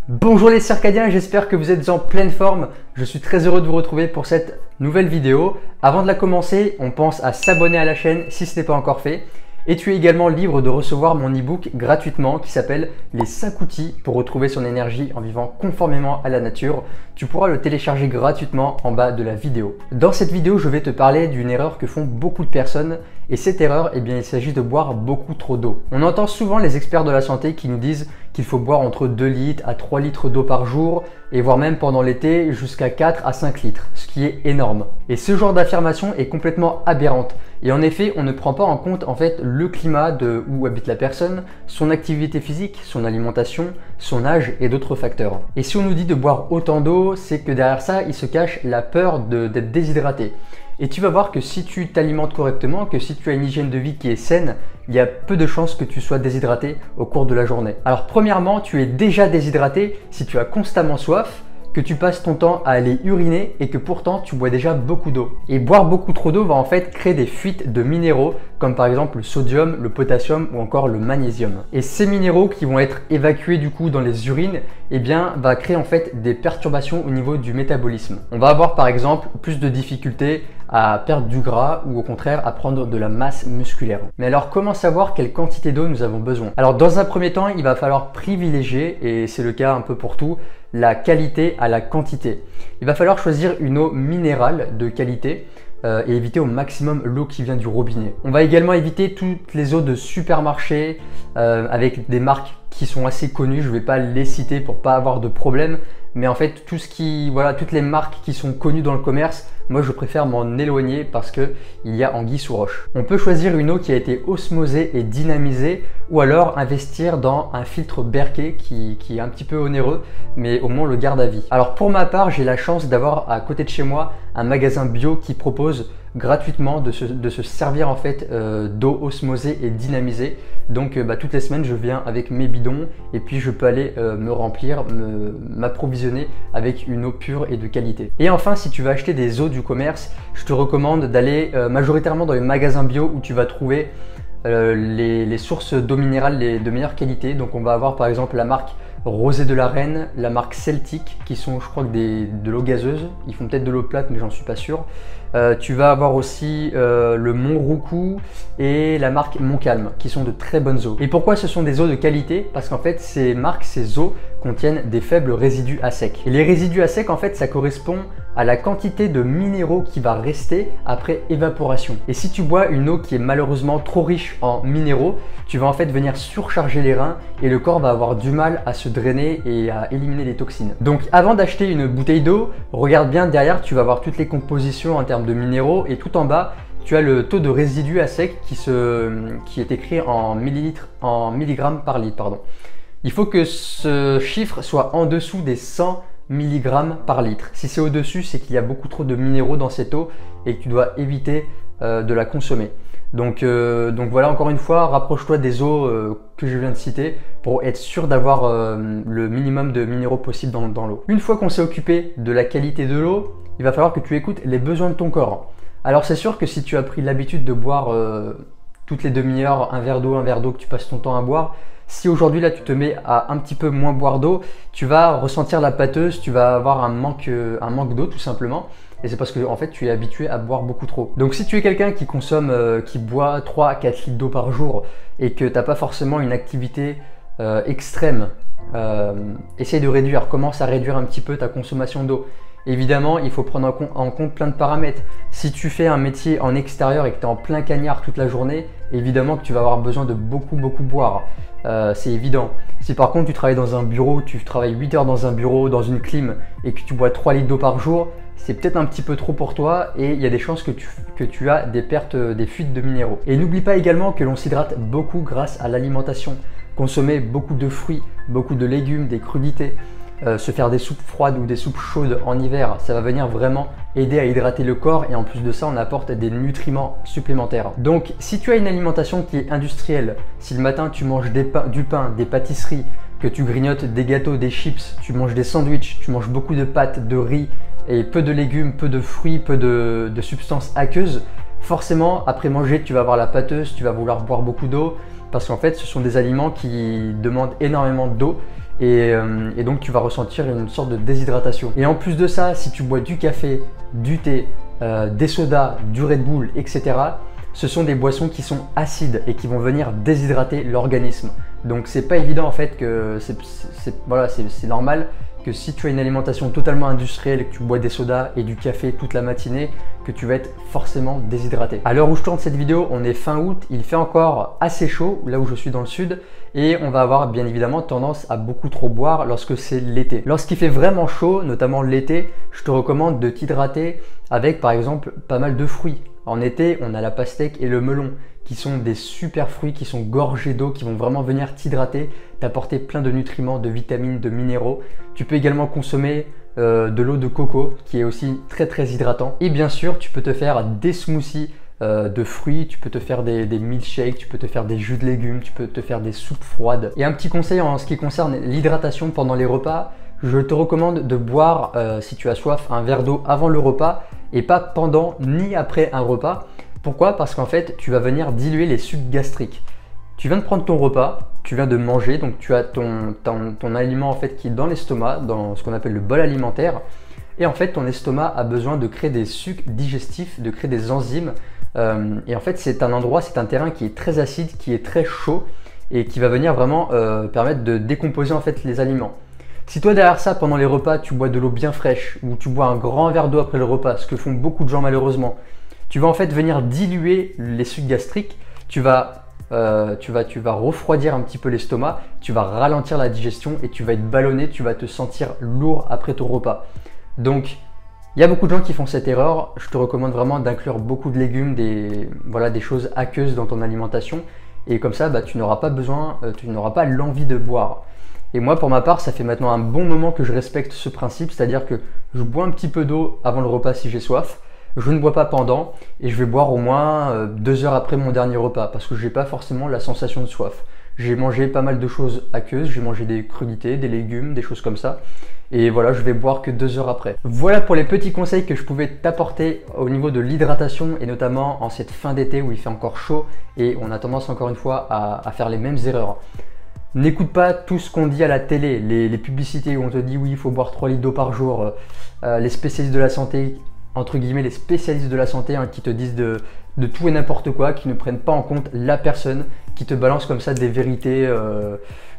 Bonjour les circadiens, j'espère que vous êtes en pleine forme. Je suis très heureux de vous retrouver pour cette nouvelle vidéo. Avant de la commencer, on pense à s'abonner à la chaîne si ce n'est pas encore fait. Et tu es également libre de recevoir mon e-book gratuitement qui s'appelle les 5 outils pour retrouver son énergie en vivant conformément à la nature. Tu pourras le télécharger gratuitement en bas de la vidéo. Dans cette vidéo, je vais te parler d'une erreur que font beaucoup de personnes. Et cette erreur, il s'agit de boire beaucoup trop d'eau. On entend souvent les experts de la santé qui nous disent qu'il faut boire entre 2 litres à 3 litres d'eau par jour et voire même pendant l'été jusqu'à 4 à 5 litres, ce qui est énorme. Et ce genre d'affirmation est complètement aberrante. Et en effet, on ne prend pas en compte le climat de où habite la personne, son activité physique, son alimentation, son âge et d'autres facteurs. Et si on nous dit de boire autant d'eau, c'est que derrière ça, il se cache la peur d'être déshydraté. Et tu vas voir que si tu t'alimentes correctement, que si tu as une hygiène de vie qui est saine, il y a peu de chances que tu sois déshydraté au cours de la journée. Alors premièrement, tu es déjà déshydraté si tu as constamment soif, que tu passes ton temps à aller uriner et que pourtant tu bois déjà beaucoup d'eau. Et boire beaucoup trop d'eau va en fait créer des fuites de minéraux comme par exemple le sodium, le potassium ou encore le magnésium. Et ces minéraux qui vont être évacués du coup dans les urines, va créer en fait des perturbations au niveau du métabolisme. On va avoir par exemple plus de difficultés à perdre du gras ou au contraire à prendre de la masse musculaire. Mais alors comment savoir quelle quantité d'eau nous avons besoin? Alors dans un premier temps, il va falloir privilégier, et c'est le cas un peu pour tout, la qualité à la quantité. Il va falloir choisir une eau minérale de qualité et éviter au maximum l'eau qui vient du robinet. On va également éviter toutes les eaux de supermarché avec des marques qui sont assez connues. Je ne vais pas les citer pour pas avoir de problème, mais en fait toutes les marques qui sont connues dans le commerce, moi je préfère m'en éloigner parce que il y a anguille sous roche. On peut choisir une eau qui a été osmosée et dynamisée ou alors investir dans un filtre Berkey qui est un petit peu onéreux, mais au moins on le garde à vie. Alors pour ma part, j'ai la chance d'avoir à côté de chez moi un magasin bio qui propose gratuitement de se servir en fait d'eau osmosée et dynamisée. Donc toutes les semaines je viens avec mes bidons et puis je peux aller me remplir, m'approvisionner avec une eau pure et de qualité. Et enfin, si tu veux acheter des eaux du commerce, je te recommande d'aller majoritairement dans les magasins bio où tu vas trouver les sources d'eau minérale de meilleure qualité. Donc on va avoir par exemple la marque Rosée de la Reine, la marque Celtic qui sont je crois que de l'eau gazeuse, ils font peut-être de l'eau plate mais j'en suis pas sûr. Tu vas avoir aussi le Montroucou et la marque Montcalm qui sont de très bonnes eaux. Et pourquoi ce sont des eaux de qualité? Parce qu'en fait ces eaux contiennent des faibles résidus à sec. Et les résidus à sec en fait ça correspond à la quantité de minéraux qui va rester après évaporation. Et si tu bois une eau qui est malheureusement trop riche en minéraux, tu vas en fait venir surcharger les reins et le corps va avoir du mal à se drainer et à éliminer les toxines. Donc avant d'acheter une bouteille d'eau, regarde bien derrière, tu vas voir toutes les compositions en termes de minéraux et tout en bas, tu as le taux de résidus à sec qui est écrit en milligrammes par litre. Pardon. Il faut que ce chiffre soit en dessous des 100 mg par litre. Si c'est au-dessus, c'est qu'il y a beaucoup trop de minéraux dans cette eau et que tu dois éviter de la consommer. Donc voilà, encore une fois, rapproche-toi des eaux que je viens de citer pour être sûr d'avoir le minimum de minéraux possible dans l'eau. Une fois qu'on s'est occupé de la qualité de l'eau, il va falloir que tu écoutes les besoins de ton corps. Alors c'est sûr que si tu as pris l'habitude de boire toutes les demi-heures un verre d'eau que tu passes ton temps à boire, si aujourd'hui là tu te mets à un petit peu moins boire d'eau, tu vas ressentir la pâteuse, tu vas avoir un manque d'eau tout simplement. Et c'est parce que en fait tu es habitué à boire beaucoup trop. Donc si tu es quelqu'un qui consomme, qui boit 3 à 4 litres d'eau par jour et que tu n'as pas forcément une activité extrême, essaye de réduire, commence à réduire un petit peu ta consommation d'eau. Évidemment, il faut prendre en compte plein de paramètres. Si tu fais un métier en extérieur et que tu es en plein cagnard toute la journée, évidemment que tu vas avoir besoin de beaucoup boire. C'est évident. Si par contre tu travailles dans un bureau, tu travailles 8 heures dans un bureau, dans une clim et que tu bois 3 litres d'eau par jour, c'est peut-être un petit peu trop pour toi et il y a des chances que tu as des pertes, des fuites de minéraux. Et n'oublie pas également que l'on s'hydrate beaucoup grâce à l'alimentation. Consommer beaucoup de fruits, beaucoup de légumes, des crudités. Se faire des soupes froides ou des soupes chaudes en hiver, ça va venir vraiment aider à hydrater le corps et en plus de ça on apporte des nutriments supplémentaires. Donc si tu as une alimentation qui est industrielle, si le matin tu manges du pain, des pâtisseries, que tu grignotes des gâteaux, des chips, tu manges des sandwichs, tu manges beaucoup de pâtes, de riz et peu de légumes, peu de fruits, peu de substances aqueuses, forcément après manger tu vas avoir la pâteuse, tu vas vouloir boire beaucoup d'eau parce qu'en fait ce sont des aliments qui demandent énormément d'eau et donc tu vas ressentir une sorte de déshydratation. Et en plus de ça, si tu bois du café, du thé, des sodas, du Red Bull, etc., ce sont des boissons qui sont acides et qui vont venir déshydrater l'organisme. Donc c'est pas évident en fait que c'est normal que si tu as une alimentation totalement industrielle et que tu bois des sodas et du café toute la matinée, que tu vas être forcément déshydraté. À l'heure où je tourne cette vidéo, on est fin août, il fait encore assez chaud là où je suis dans le sud et on va avoir bien évidemment tendance à beaucoup trop boire lorsque c'est l'été. Lorsqu'il fait vraiment chaud, notamment l'été, je te recommande de t'hydrater avec par exemple pas mal de fruits. En été, on a la pastèque et le melon qui sont des super fruits qui sont gorgés d'eau, qui vont vraiment venir t'hydrater, t'apporter plein de nutriments, de vitamines, de minéraux. Tu peux également consommer de l'eau de coco qui est aussi très hydratant. Et bien sûr, tu peux te faire des smoothies de fruits, tu peux te faire des milkshakes, tu peux te faire des jus de légumes, tu peux te faire des soupes froides. Et un petit conseil en ce qui concerne l'hydratation pendant les repas, je te recommande de boire, si tu as soif, un verre d'eau avant le repas et pas pendant ni après un repas. Pourquoi? Parce qu'en fait, tu vas venir diluer les sucs gastriques. Tu viens de prendre ton repas, tu viens de manger, donc tu as ton aliment en fait qui est dans l'estomac, dans ce qu'on appelle le bol alimentaire. Et en fait, ton estomac a besoin de créer des sucs digestifs, de créer des enzymes. Et en fait, c'est un endroit, c'est un terrain qui est très acide, qui est très chaud et qui va venir vraiment permettre de décomposer en fait les aliments. Si toi derrière ça, pendant les repas, tu bois de l'eau bien fraîche ou tu bois un grand verre d'eau après le repas, ce que font beaucoup de gens malheureusement, tu vas en fait venir diluer les sucs gastriques, tu vas refroidir un petit peu l'estomac, tu vas ralentir la digestion et tu vas être ballonné, tu vas te sentir lourd après ton repas. Donc, il y a beaucoup de gens qui font cette erreur. Je te recommande vraiment d'inclure beaucoup de légumes, des choses aqueuses dans ton alimentation. Et comme ça, tu n'auras pas besoin, tu n'auras pas l'envie de boire. Et moi, pour ma part, ça fait maintenant un bon moment que je respecte ce principe, c'est-à-dire que je bois un petit peu d'eau avant le repas si j'ai soif. Je ne bois pas pendant et je vais boire au moins 2 heures après mon dernier repas parce que je n'ai pas forcément la sensation de soif. J'ai mangé pas mal de choses aqueuses, j'ai mangé des crudités, des légumes, des choses comme ça. Et voilà, je vais boire que 2 heures après. Voilà pour les petits conseils que je pouvais t'apporter au niveau de l'hydratation et notamment en cette fin d'été où il fait encore chaud et on a tendance encore une fois à faire les mêmes erreurs. N'écoute pas tout ce qu'on dit à la télé, les publicités où on te dit oui, il faut boire 3 litres d'eau par jour, les spécialistes de la santé, entre guillemets les spécialistes de la santé qui te disent de tout et n'importe quoi, qui ne prennent pas en compte la personne, qui te balancent comme ça des vérités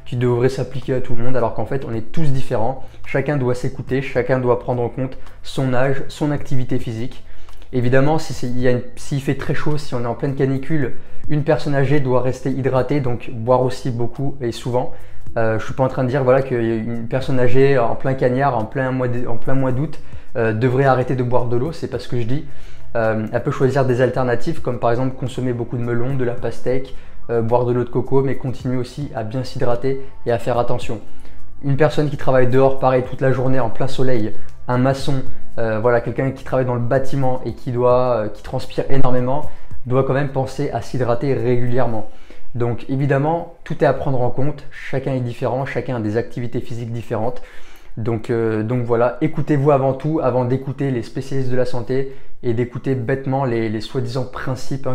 qui devraient s'appliquer à tout le monde alors qu'en fait on est tous différents, chacun doit s'écouter, chacun doit prendre en compte son âge, son activité physique. Évidemment, s'il fait très chaud, si on est en pleine canicule, une personne âgée doit rester hydratée, donc boire aussi beaucoup et souvent. Je ne suis pas en train de dire voilà, qu'une personne âgée en plein cagnard, en plein mois d'août, devrait arrêter de boire de l'eau, c'est pas ce que je dis. Elle peut choisir des alternatives comme par exemple consommer beaucoup de melon, de la pastèque, boire de l'eau de coco, mais continuer aussi à bien s'hydrater et à faire attention. Une personne qui travaille dehors, pareil, toute la journée en plein soleil, un maçon, quelqu'un qui travaille dans le bâtiment et qui transpire énormément, doit quand même penser à s'hydrater régulièrement. Donc évidemment, tout est à prendre en compte, chacun est différent, chacun a des activités physiques différentes. Donc voilà, écoutez-vous avant tout, avant d'écouter les spécialistes de la santé et d'écouter bêtement les soi-disant principes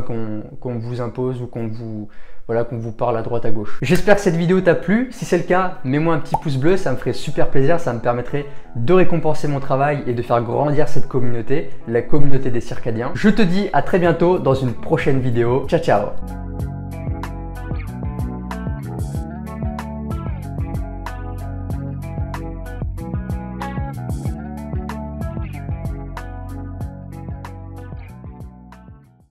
qu'on vous impose ou qu'on vous parle à droite à gauche. J'espère que cette vidéo t'a plu. Si c'est le cas, mets-moi un petit pouce bleu, ça me ferait super plaisir, ça me permettrait de récompenser mon travail et de faire grandir cette communauté, la communauté des circadiens. Je te dis à très bientôt dans une prochaine vidéo. Ciao ciao.